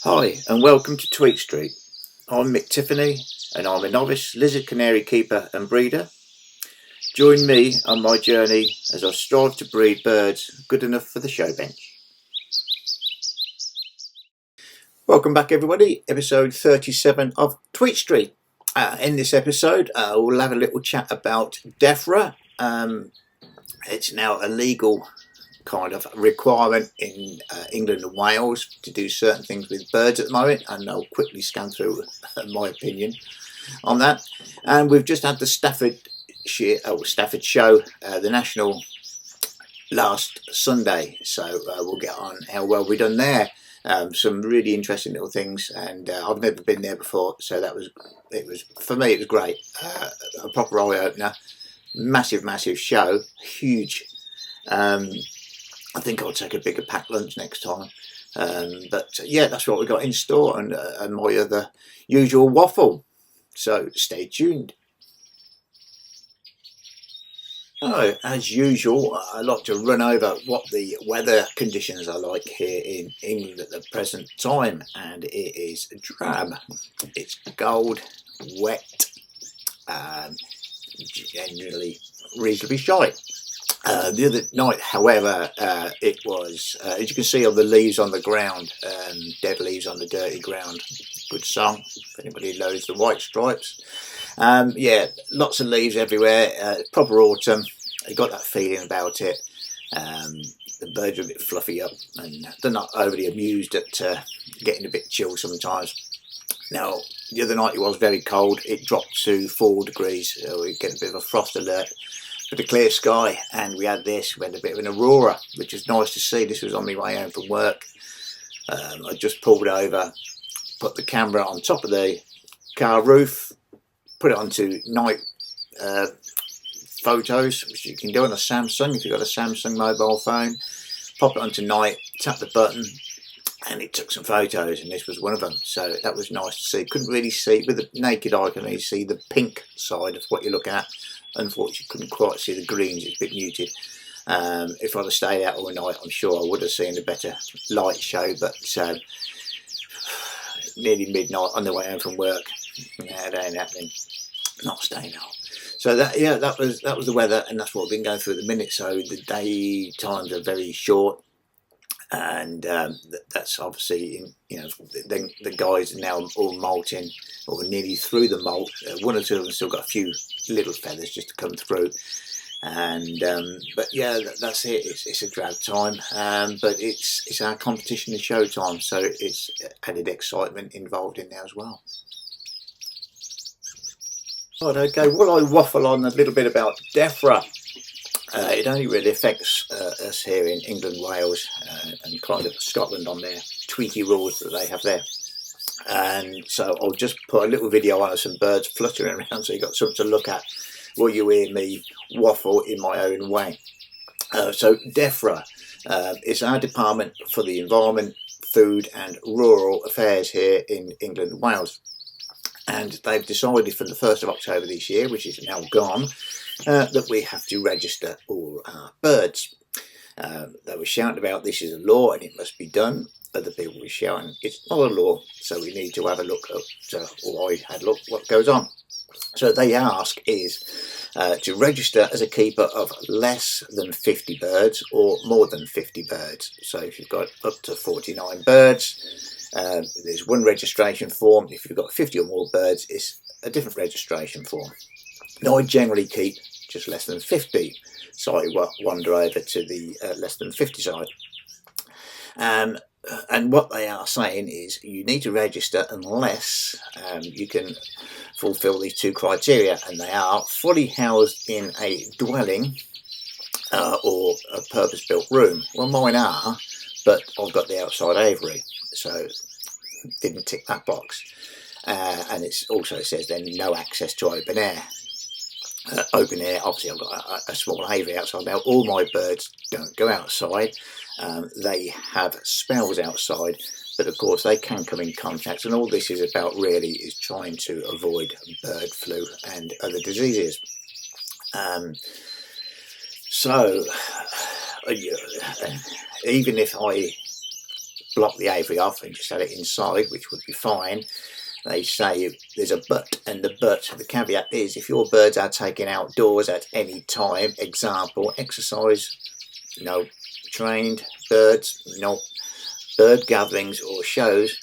Hi and welcome to Tweet Street. I'm Mick Tiffany and I'm a novice lizard canary keeper and breeder. Join me on my journey as I strive to breed birds good enough for the show bench. Welcome back everybody, episode 37 of Tweet Street. In this episode we'll have a little chat about Defra. It's now a legal kind of requirement in England and Wales to do certain things with birds at the moment, and I'll quickly scan through my opinion on that. And we've just had the Stafford Show, the national, last Sunday, so we'll get on how well we've done there. Some really interesting little things, and I've never been there before, so it was for me it was great. A proper eye opener, massive show, huge. I think I'll take a bigger packed lunch next time. But yeah, that's what we got in store, and my other usual waffle. So stay tuned. So, as usual, I like to run over what the weather conditions are like here in England at the present time, and it is drab. It's cold, wet, generally reasonably shy. The other night, however, it was, as you can see on the leaves on the ground, dead leaves on the dirty ground. Good song, if anybody knows the White Stripes. Yeah, lots of leaves everywhere, proper autumn. You got that feeling about it. The birds are a bit fluffy up, and they're not overly amused at getting a bit chill sometimes. Now, the other night it was very cold. It dropped to 4 degrees. We get a bit of a frost alert. With a clear sky, and we had a bit of an aurora, which is nice to see. This was on my way home from work. I just pulled over, put the camera on top of the car roof, put it onto night photos, which you can do on a Samsung if you've got a Samsung mobile phone. Pop it onto night, tap the button, and it took some photos, and this was one of them. So that was nice to see. Couldn't really see with the naked eye, can really see the pink side of what you're looking at. Unfortunately, couldn't quite see the greens. It's a bit muted. If I'd have stayed out all night, I'm sure I would have seen a better light show. But nearly midnight on the way home from work, yeah, that ain't happening. Not staying out. So that was the weather, and that's what we've been going through at the minute. So the day times are very short. And that's obviously, the guys are now all molting, or nearly through the molt. One or two of them still got a few little feathers just to come through. And but yeah, that's it. It's a drab time, but it's our competition and show time, so it's added excitement involved in there as well. Right, okay. Well, I waffle on a little bit about Defra. It only really affects us here in England, Wales, and kind of Scotland on their tweaky rules that they have there. And so I'll just put a little video on of some birds fluttering around, so you've got something to look at while you hear me waffle in my own way. So Defra is our department for the environment, food and rural affairs here in England and Wales. And they've decided from the 1st of October this year, which is now gone, that we have to register all our birds. They were shouting about this is a law and it must be done. Other people were shouting it's not a law, so we need to have a look at, or I had a look what goes on. So they ask is to register as a keeper of less than 50 birds or more than 50 birds. So if you've got up to 49 birds, there's one registration form. If you've got 50 or more birds, it's a different registration form. Now I generally keep just less than 50, so I wander over to the less than 50 side. And what they are saying is you need to register unless you can fulfil these 2 criteria, and they are fully housed in a dwelling or a purpose-built room. Well, mine are, but I've got the outside aviary, so didn't tick that box. And it also says then no access to open air. Open air, obviously I've got a small aviary outside. Now all my birds don't go outside. They have spells outside, but of course they can come in contact, and all this is about really is trying to avoid bird flu and other diseases. So even if I block the aviary off and just have it inside, which would be fine. They say there's a but, and the caveat is if your birds are taken outdoors at any time, example, exercise, no, trained birds, no, bird gatherings or shows,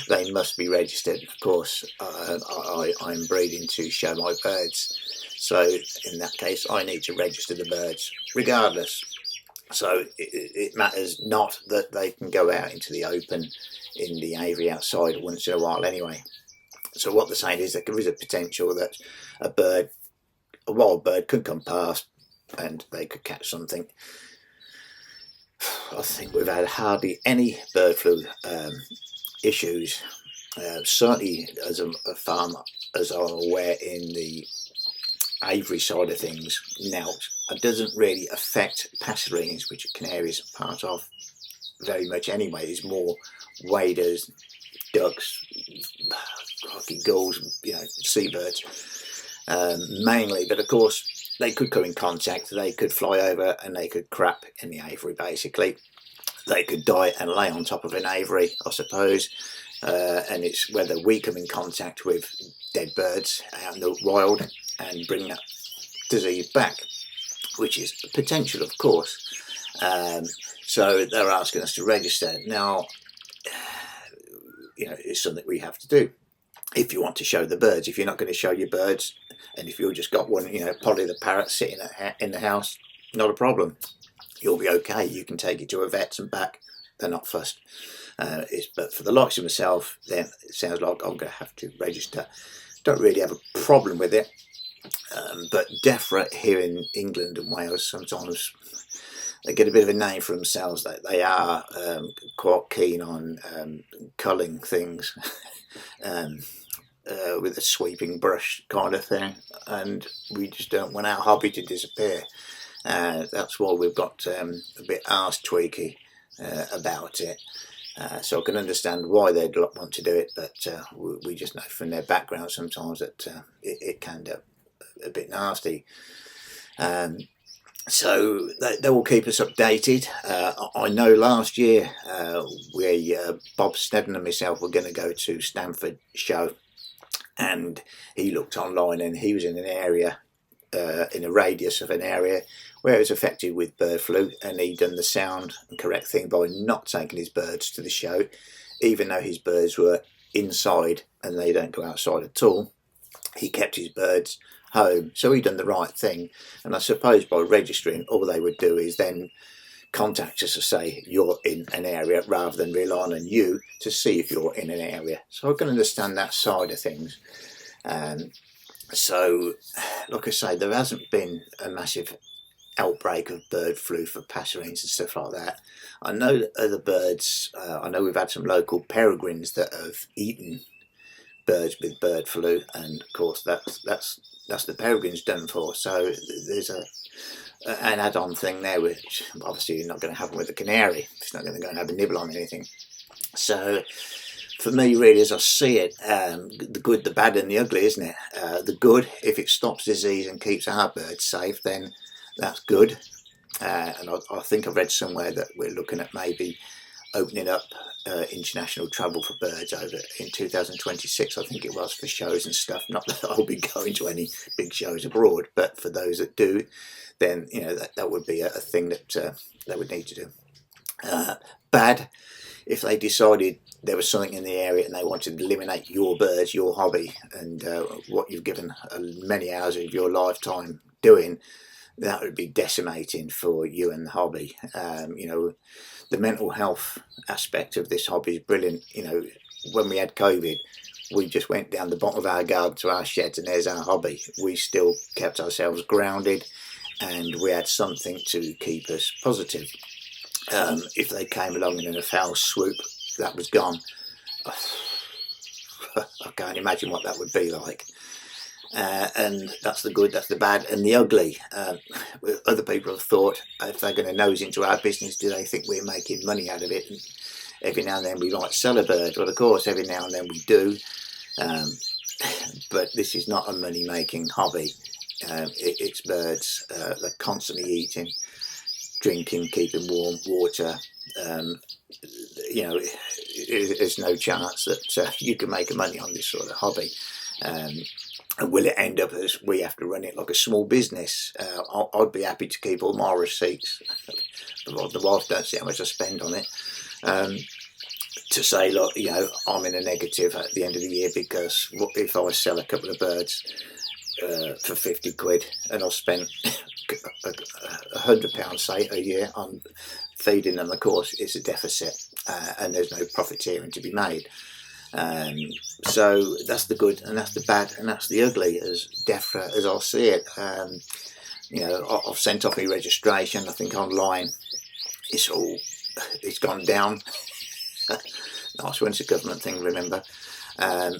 they must be registered. Of course, I'm breeding to show my birds, so in that case I need to register the birds regardless. So it matters not that they can go out into the open in the aviary outside once in a while anyway. So what they're saying is that there is a potential that a wild bird could come past and they could catch something. I think we've had hardly any bird flu issues, certainly as a farmer, as I'm aware, in the aviary side of things. Now, it doesn't really affect passerines, which canaries are part of very much anyway. There's more waders, ducks, gulls, seabirds mainly, but of course they could come in contact, they could fly over and they could crap in the aviary basically. They could die and lay on top of an aviary, I suppose, and it's whether we come in contact with dead birds out in the wild and bring that disease back, which is a potential, of course. So they're asking us to register. Now, it's something we have to do if you want to show the birds. If you're not going to show your birds, and if you've just got one, Polly the parrot sitting in the house, not a problem. You'll be okay. You can take it to a vet's and back. They're not fussed. But for the likes of myself, then it sounds like I'm going to have to register. Don't really have a problem with it. But Defra here in England and Wales, sometimes they get a bit of a name for themselves. They are quite keen on culling things with a sweeping brush kind of thing, and we just don't want our hobby to disappear. That's why we've got a bit arse tweaky about it. So I can understand why they'd want to do it, but we just know from their background sometimes that it can get a bit nasty. So they will keep us updated. I know last year Bob Snedden and myself were going to go to Stafford Show, and he looked online and he was in an area, in a radius of an area where it was affected with bird flu, and he'd done the sound and correct thing by not taking his birds to the show, even though his birds were inside and they don't go outside at all. He kept his birds home, so he'd done the right thing. And I suppose by registering, all they would do is then contact us to say you're in an area, rather than relying on you to see if you're in an area. So I can understand that side of things. So like I say, there hasn't been a massive outbreak of bird flu for passerines and stuff like that. I know that other birds, I know we've had some local peregrines that have eaten birds with bird flu, and of course that's the peregrines done for. So there's an add-on thing there, which obviously you're not going to have with a canary. It's not going to go and have a nibble on anything. So for me, really, as I see it, the good, the bad and the ugly, isn't it? The good, if it stops disease and keeps our birds safe, then that's good. And I think I've read somewhere that we're looking at maybe opening up international travel for birds over in 2026, I think it was, for shows and stuff. Not that I'll be going to any big shows abroad, but for those that do, then that would be a thing that they would need to do. Bad, if they decided there was something in the area and they wanted to eliminate your birds, your hobby, and what you've given many hours of your lifetime doing, that would be decimating for you and the hobby. The mental health aspect of this hobby is brilliant. When we had COVID, we just went down the bottom of our garden to our sheds and there's our hobby. We still kept ourselves grounded and we had something to keep us positive. If they came along in a foul swoop, that was gone. I can't imagine what that would be like. And that's the good, that's the bad, and the ugly. Other people have thought, if they're going to nose into our business, do they think we're making money out of it? And every now and then we might sell a bird. Well, of course, every now and then we do. But this is not a money-making hobby. It's birds. They're constantly eating. drinking, keeping warm, water. You know, there's no chance that you can make money on this sort of hobby. And will it end up as we have to run it like a small business? I'd be happy to keep all my receipts, but the wife don't see how much I spend on it. To say, look, you know, I'm in a negative at the end of the year because what if I sell a couple of birds for 50 quid and I've spent £100, say, a year on feeding them? Of course, it's a deficit and there's no profiteering to be made. So that's the good and that's the bad and that's the ugly as Defra as I see it. You know, I've sent off my registration. I think online it's gone down. Nice one, it's a government thing, remember.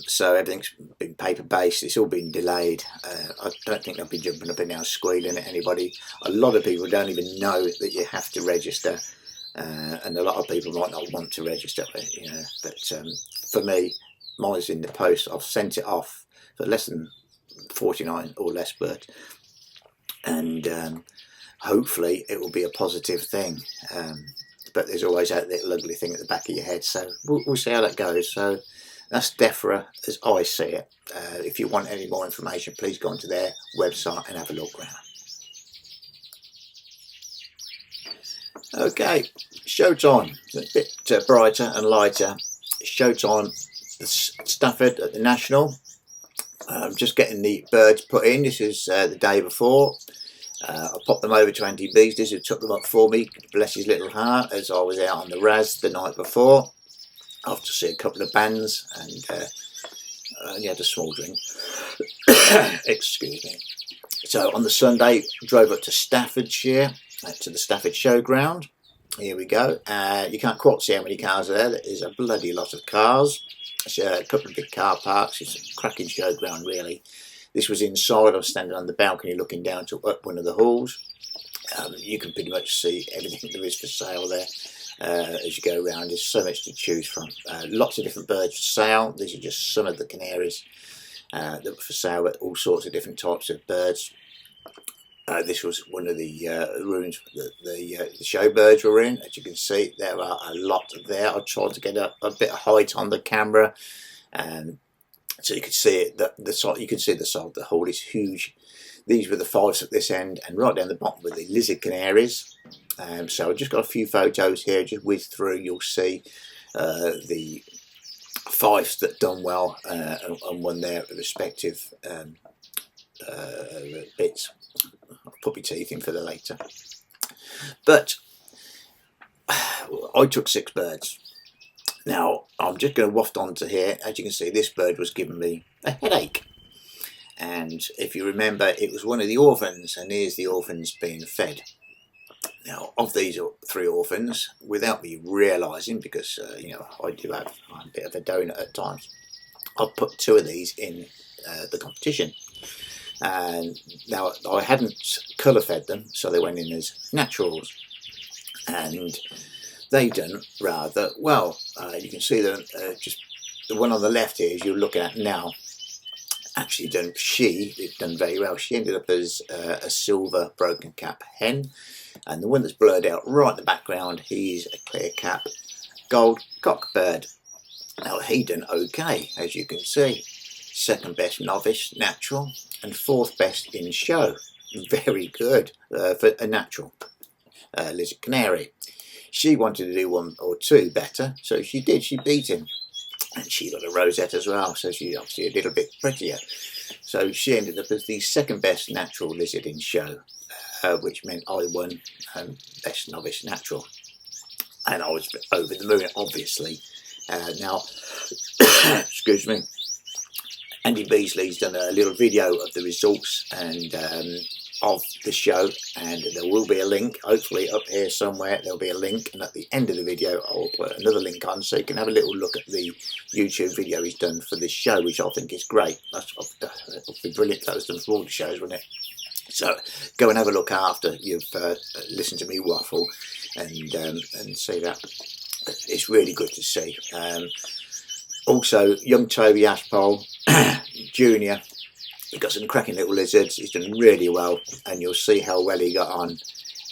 So everything's been paper based, it's all been delayed. I don't think they'll be jumping up and down squealing at anybody. A lot of people don't even know that you have to register, and a lot of people might not want to register, you know. But for me, mine's in the post. I've sent it off for less than 49 or less birds, and hopefully it will be a positive thing. But there's always that little ugly thing at the back of your head, so we'll see how that goes. So that's Defra as I see it. If you want any more information, please go onto their website and have a look around. Okay, showtime. It's a bit brighter and lighter. Showtime, Stafford at the National. Just getting the birds put in. This is the day before. I popped them over to Andy Beasley's, who took them up for me, bless his little heart, as I was out on the Raz the night before, after to see a couple of bands, and only had a small drink. Excuse me. So on the Sunday, drove up to Staffordshire, to the Stafford Showground. Here we go. You can't quite see how many cars are there. There is a bloody lot of cars. It's a couple of big car parks. It's a cracking showground, really. This was inside. I was standing on the balcony looking down to up one of the halls. You can pretty much see everything there is for sale there as you go around. There's so much to choose from. Lots of different birds for sale. These are just some of the canaries that were for sale, but all sorts of different types of birds. This was one of the rooms that the show birds were in. As you can see, there are a lot there. I tried to get a bit of height on the camera, so you could see it. You could see the side of the hall is huge. These were the fives at this end, and right down the bottom were the lizard canaries. So I've just got a few photos here. Just whiz through, you'll see the fives that done well and won their respective bits. I'll put my teeth in for the later. But I took 6 birds. Now, I'm just going to waft on to here. As you can see, this bird was giving me a headache. And if you remember, it was one of the orphans, and here's the orphans being fed. Now, of these 3 orphans, without me realising, because, you know, I do have a bit of a donut at times, I've put 2 of these in the competition. And now, I hadn't colour fed them, so they went in as naturals. And they done rather well. You can see them, just the one on the left here, as you're looking at now, actually done very well. She ended up as a silver broken cap hen, and the one that's blurred out right in the background, he's a clear cap gold cockbird. Now he done okay, as you can see. 2nd best novice natural and 4th best in show. Very good for a natural lizard canary. She wanted to do 1 or 2 better, so she did. She beat him, and she got a rosette as well, so she's obviously a little bit prettier. So she ended up as the 2nd best natural lizard in show, which meant I won best novice natural, and I was over the moon, obviously. Now, excuse me, Andy Beasley's done a little video of the results and of the show, and there will be a link, hopefully up here somewhere there'll be a link, and at the end of the video I'll put another link on so you can have a little look at the YouTube video he's done for this show, which I think is great. It'll be brilliant if that was done for all the shows, wouldn't it? So go and have a look after you've listened to me waffle and see that. It's really good to see. Also, young Toby Ashpole Jr., he got some cracking little lizards. He's done really well, and you'll see how well he got on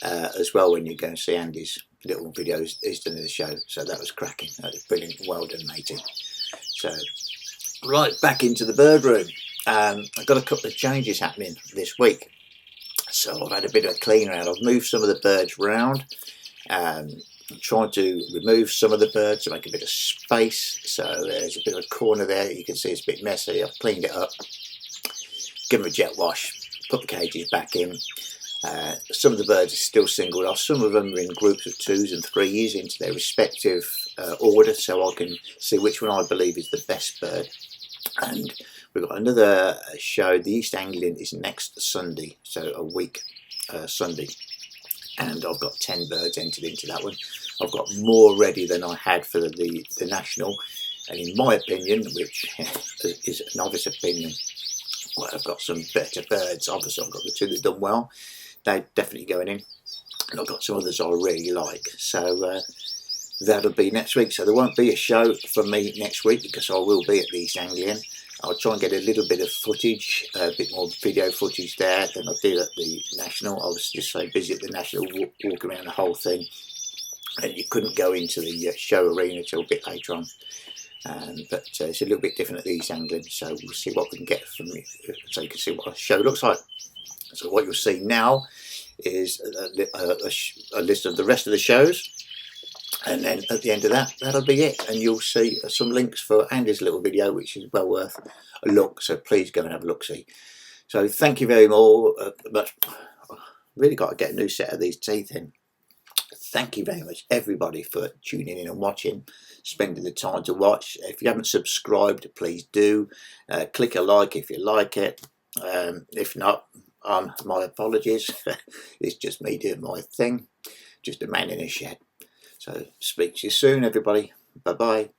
as well when you go and see Andy's little videos he's done in the show. So that was cracking. That was brilliant. Well done, matey. So right, back into the bird room. I've got a couple of changes happening this week. So I've had a bit of a clean around. I've moved some of the birds round. I'm trying to remove some of the birds to make a bit of space. So there's a bit of a corner there. You can see it's a bit messy. I've cleaned it up. Give them a jet wash. Put the cages back in. Some of the birds are still singled off. Some of them are in groups of 2s and 3s into their respective order, so I can see which one I believe is the best bird. And we've got another show. The East Anglian is next Sunday, so a week Sunday, and I've got 10 birds entered into that one. I've got more ready than I had for the national, and in my opinion, which is a novice opinion, well, I've got some better birds. Obviously I've got the 2 that done well, they're definitely going in, and I've got some others I really like. So that'll be next week. So there won't be a show from me next week because I will be at the East Anglian. I'll try and get a little bit of footage, a bit more video footage there than I did at the National. I was just so busy at the National, walk around the whole thing, and you couldn't go into the show arena till a bit later on. But it's a little bit different at the East Anglian, so we'll see what we can get from it, so you can see what a show looks like. So what you'll see now is a list of the rest of the shows, and then at the end of that, that'll be it, and you'll see some links for Andy's little video, which is well worth a look, so please go and have a look-see. So thank you very much. I've really got to get a new set of these teeth in. Thank you very much everybody for tuning in and watching, spending the time to watch. If you haven't subscribed, please do. Click a like if you like it. If not, my apologies. It's just me doing my thing, just a man in a shed. So speak to you soon, everybody. Bye-bye.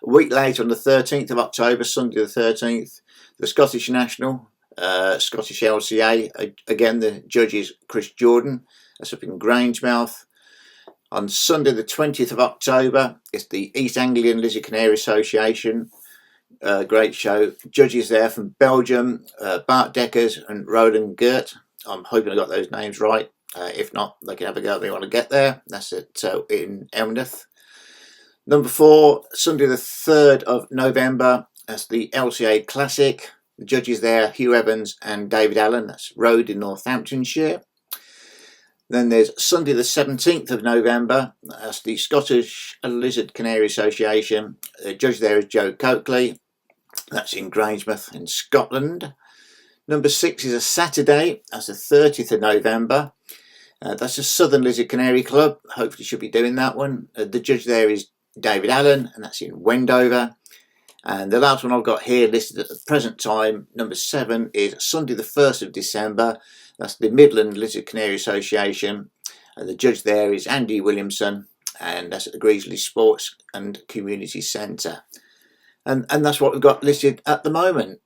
A week later, on the 13th of October, Sunday the 13th, the Scottish National, Scottish LCA. Again, the judge is Chris Jordan. That's up in Grangemouth. On Sunday the 20th of October, it's the East Anglian Lizard Canary Association. Great show. Judges there from Belgium, Bart Deckers and Roland Gert. I'm hoping I got those names right. If not, they can have a go if they want to get there. That's it in Elmneth. Number 4, Sunday the 3rd of November. That's the LCA Classic. The judges there, Hugh Evans and David Allen. That's Road in Northamptonshire. Then there's Sunday the 17th of November. That's the Scottish Lizard Canary Association. The judge there is Joe Coakley. That's in Grangemouth in Scotland. Number 6 is a Saturday. That's the 30th of November. That's the Southern Lizard Canary Club. Hopefully should be doing that one. The judge there is David Allen, and that's in Wendover. And the last one I've got here listed at the present time, number 7, is Sunday the 1st of December. That's the Midland Lizard Canary Association. And the judge there is Andy Williamson, and that's at the Greasley Sports and Community Centre. And that's what we've got listed at the moment.